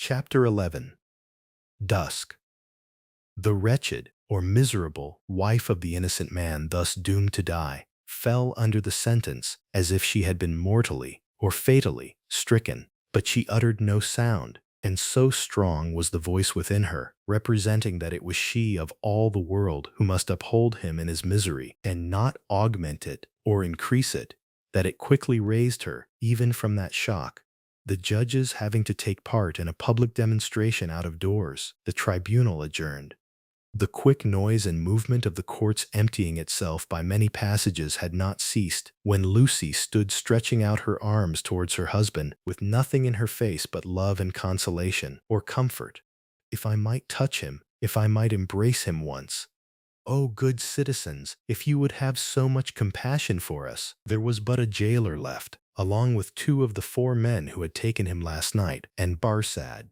Chapter 11. Dusk. The wretched, or miserable, wife of the innocent man thus doomed to die, fell under the sentence as if she had been mortally or fatally stricken, but she uttered no sound, and so strong was the voice within her, representing that it was she of all the world who must uphold him in his misery, and not augment it or increase it, that it quickly raised her, even from that shock. The judges having to take part in a public demonstration out of doors, the tribunal adjourned. The quick noise and movement of the court's emptying itself by many passages had not ceased, when Lucie stood stretching out her arms towards her husband, with nothing in her face but love and consolation, or comfort. If I might touch him, if I might embrace him once. Oh, good citizens, if you would have so much compassion for us. There was but a jailer left, along with 2 of the 4 men who had taken him last night, and Barsad.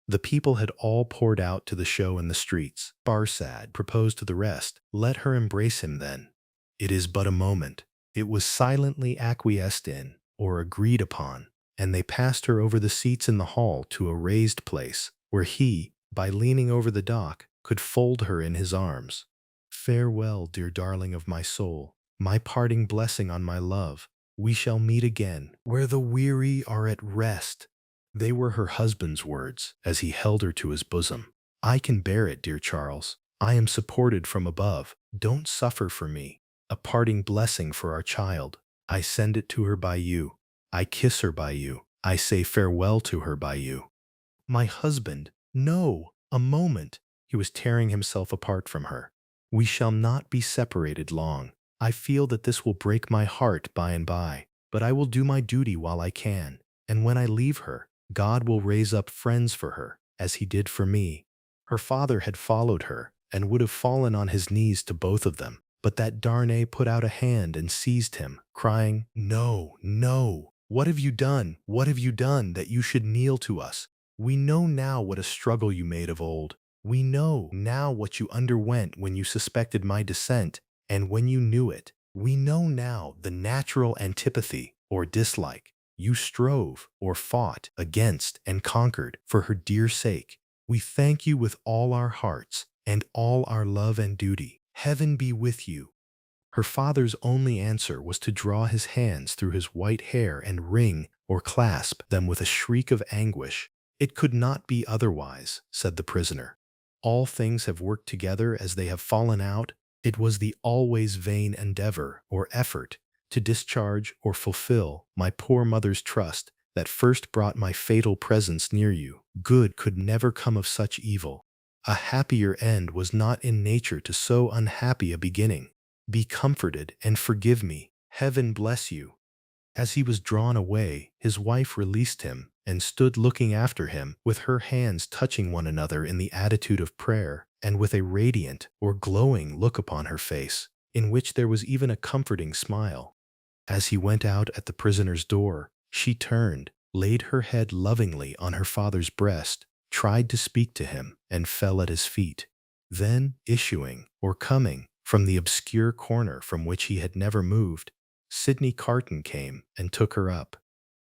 The people had all poured out to the show in the streets. Barsad proposed to the rest, "Let her embrace him then. It is but a moment." It was silently acquiesced in, or agreed upon, and they passed her over the seats in the hall to a raised place, where he, by leaning over the dock, could fold her in his arms. "Farewell, dear darling of my soul, my parting blessing on my love. We shall meet again, where the weary are at rest." They were her husband's words, as he held her to his bosom. "I can bear it, dear Charles. I am supported from above. Don't suffer for me. A parting blessing for our child. I send it to her by you. I kiss her by you. I say farewell to her by you." "My husband, no, a moment." He was tearing himself apart from her. "We shall not be separated long. I feel that this will break my heart by and by, but I will do my duty while I can, and when I leave her, God will raise up friends for her, as he did for me." Her father had followed her, and would have fallen on his knees to both of them, but that Darnay put out a hand and seized him, crying, "No, no! What have you done? What have you done, that you should kneel to us? We know now what a struggle you made of old. We know now what you underwent when you suspected my descent, and when you knew it. We know now the natural antipathy, or dislike, you strove or fought against and conquered for her dear sake. We thank you with all our hearts and all our love and duty. Heaven be with you." Her father's only answer was to draw his hands through his white hair and wring or clasp them with a shriek of anguish. "It could not be otherwise," said the prisoner. "All things have worked together as they have fallen out. It was the always vain endeavor or effort to discharge or fulfill my poor mother's trust that first brought my fatal presence near you. Good could never come of such evil. A happier end was not in nature to so unhappy a beginning. Be comforted and forgive me. Heaven bless you." As he was drawn away, his wife released him and stood looking after him, with her hands touching one another in the attitude of prayer, and with a radiant or glowing look upon her face, in which there was even a comforting smile. As he went out at the prisoner's door, she turned, laid her head lovingly on her father's breast, tried to speak to him, and fell at his feet. Then, issuing, or coming, from the obscure corner from which he had never moved, Sydney Carton came and took her up.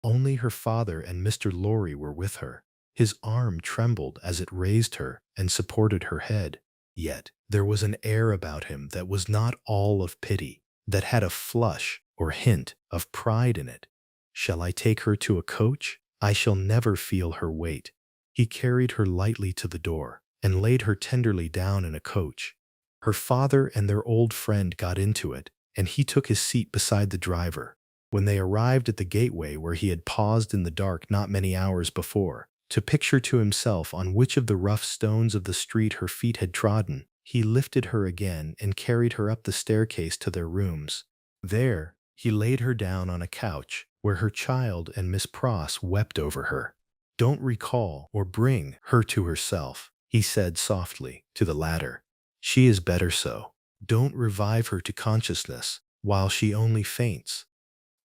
Only her father and Mr. Lorry were with her. His arm trembled as it raised her and supported her head. Yet there was an air about him that was not all of pity, that had a flush or hint of pride in it. "Shall I take her to a coach? I shall never feel her weight." He carried her lightly to the door and laid her tenderly down in a coach. Her father and their old friend got into it, and he took his seat beside the driver. When they arrived at the gateway where he had paused in the dark not many hours before, to picture to himself on which of the rough stones of the street her feet had trodden, he lifted her again and carried her up the staircase to their rooms. There, he laid her down on a couch, where her child and Miss Pross wept over her. "Don't recall or bring her to herself," he said softly to the latter. "She is better so. Don't revive her to consciousness while she only faints."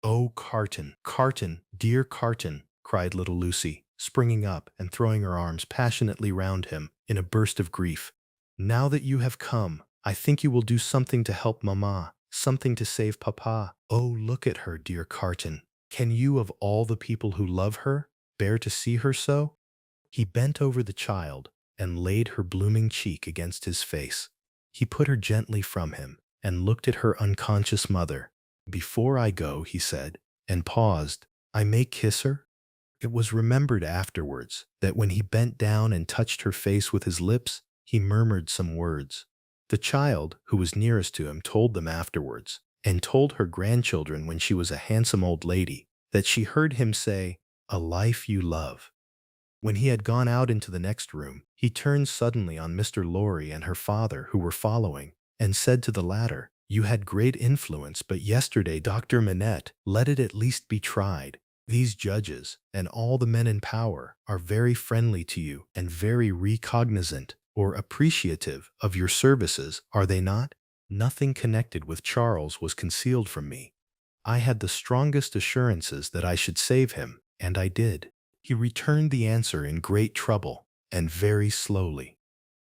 "Oh, Carton, Carton, dear Carton," cried little Lucie, springing up and throwing her arms passionately round him in a burst of grief. "Now that you have come, I think you will do something to help Mamma, something to save Papa. Oh, look at her, dear Carton. Can you, of all the people who love her, bear to see her so?" He bent over the child and laid her blooming cheek against his face. He put her gently from him and looked at her unconscious mother. "Before I go," he said, and paused, "I may kiss her?" It was remembered afterwards that when he bent down and touched her face with his lips, he murmured some words. The child, who was nearest to him, told them afterwards, and told her grandchildren when she was a handsome old lady, that she heard him say, "A life you love." When he had gone out into the next room, he turned suddenly on Mr. Lorry and her father, who were following, and said to the latter, "You had great influence, but yesterday, Dr. Manette, let it at least be tried. These judges, and all the men in power, are very friendly to you and very recognizant or appreciative of your services, are they not? Nothing connected with Charles was concealed from me. I had the strongest assurances that I should save him, and I did." He returned the answer in great trouble, and very slowly.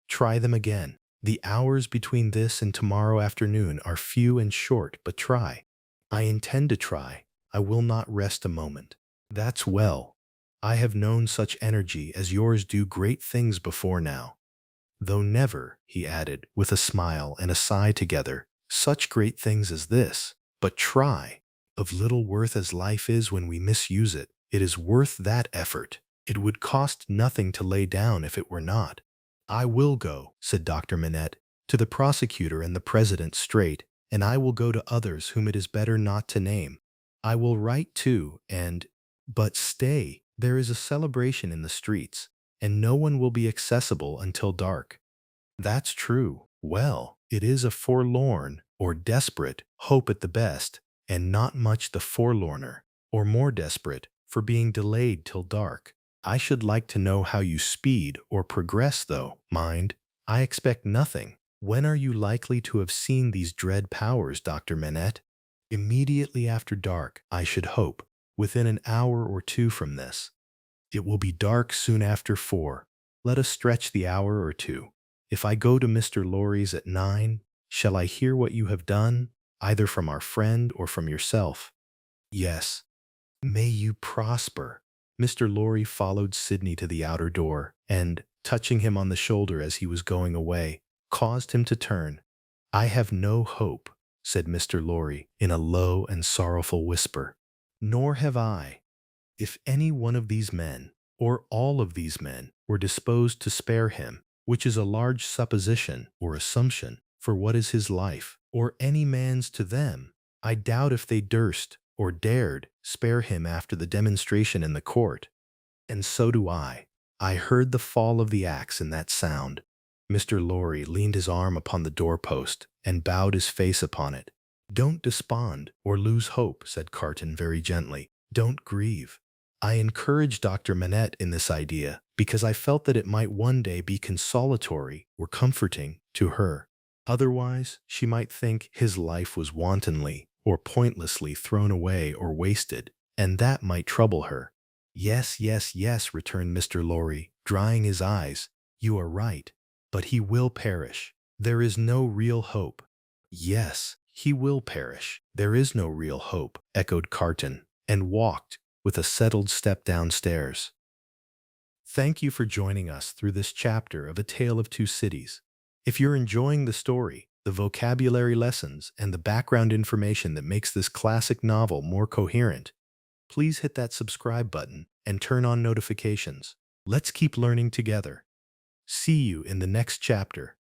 "Try them again. The hours between this and tomorrow afternoon are few and short, but try." "I intend to try. I will not rest a moment." "That's well. I have known such energy as yours do great things before now. Though never," he added, with a smile and a sigh together, "such great things as this. But try. Of little worth as life is when we misuse it, it is worth that effort. It would cost nothing to lay down if it were not." "I will go," said Dr. Manette, "to the prosecutor and the president straight, and I will go to others whom it is better not to name. I will write too, and— But stay, there is a celebration in the streets, and no one will be accessible until dark." "That's true. Well, it is a forlorn, or desperate, hope at the best, and not much the forlorner, or more desperate, for being delayed till dark. I should like to know how you speed or progress, though. Mind, I expect nothing. When are you likely to have seen these dread powers, Dr. Manette?" "Immediately after dark, I should hope, within an hour or two from this." "It will be dark soon after 4. Let us stretch the hour or two. If I go to Mr. Lorry's at 9, shall I hear what you have done, either from our friend or from yourself?" "Yes." "May you prosper." Mr. Lorry followed Sydney to the outer door, and, touching him on the shoulder as he was going away, caused him to turn. "I have no hope," said Mr. Lorry in a low and sorrowful whisper. "Nor have I. If any one of these men, or all of these men, were disposed to spare him, which is a large supposition or assumption for what is his life, or any man's to them, I doubt if they durst or dared spare him after the demonstration in the court. And so do I. I heard the fall of the axe in that sound." Mr. Lorry leaned his arm upon the doorpost and bowed his face upon it. "Don't despond or lose hope," said Carton very gently. "Don't grieve. I encouraged Dr. Manette in this idea because I felt that it might one day be consolatory or comforting to her. Otherwise, she might think his life was wantonly or pointlessly thrown away or wasted, and that might trouble her." "Yes, yes, yes," returned Mr. Lorry, drying his eyes. "You are right. But he will perish. There is no real hope." "Yes, he will perish. There is no real hope," echoed Carton, and walked with a settled step downstairs. Thank you for joining us through this chapter of A Tale of Two Cities. If you're enjoying the story, the vocabulary lessons, and the background information that makes this classic novel more coherent, please hit that subscribe button and turn on notifications. Let's keep learning together. See you in the next chapter.